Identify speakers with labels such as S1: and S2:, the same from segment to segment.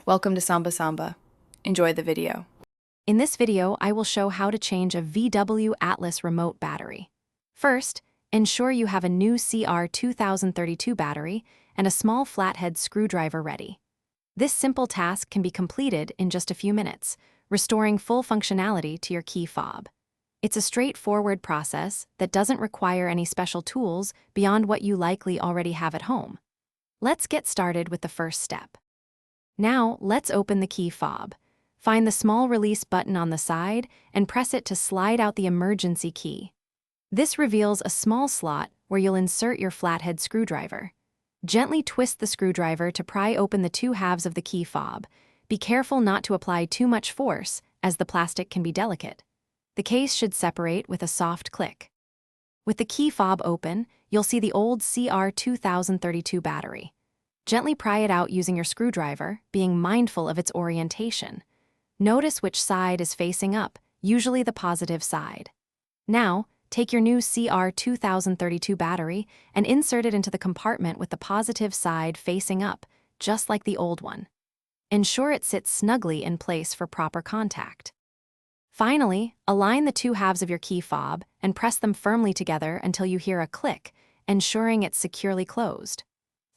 S1: Welcome to Samba Samba. Enjoy the video.
S2: In this video, I will show how to change a VW Atlas remote battery. First, ensure you have a new CR2032 battery and a small flathead screwdriver ready. This simple task can be completed in just a few minutes, restoring full functionality to your key fob. It's a straightforward process that doesn't require any special tools beyond what you likely already have at home. Let's get started with the first step. Now, let's open the key fob. Find the small release button on the side and press it to slide out the emergency key. This reveals a small slot where you'll insert your flathead screwdriver. Gently twist the screwdriver to pry open the two halves of the key fob. Be careful not to apply too much force, as the plastic can be delicate. The case should separate with a soft click. With the key fob open, you'll see the old CR2032 battery. Gently pry it out using your screwdriver, being mindful of its orientation. Notice which side is facing up, usually the positive side. Now, take your new CR2032 battery and insert it into the compartment with the positive side facing up, just like the old one. Ensure it sits snugly in place for proper contact. Finally, align the two halves of your key fob and press them firmly together until you hear a click, ensuring it's securely closed.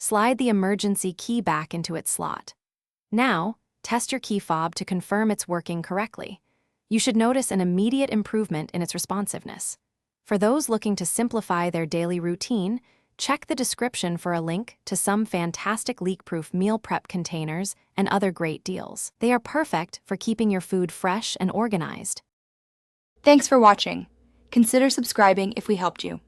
S2: Slide the emergency key back into its slot. Now, test your key fob to confirm it's working correctly. You should notice an immediate improvement in its responsiveness. For those looking to simplify their daily routine, check the description for a link to some fantastic leak-proof meal prep containers and other great deals. They are perfect for keeping your food fresh and organized.
S3: Thanks for watching. Consider subscribing if we helped you.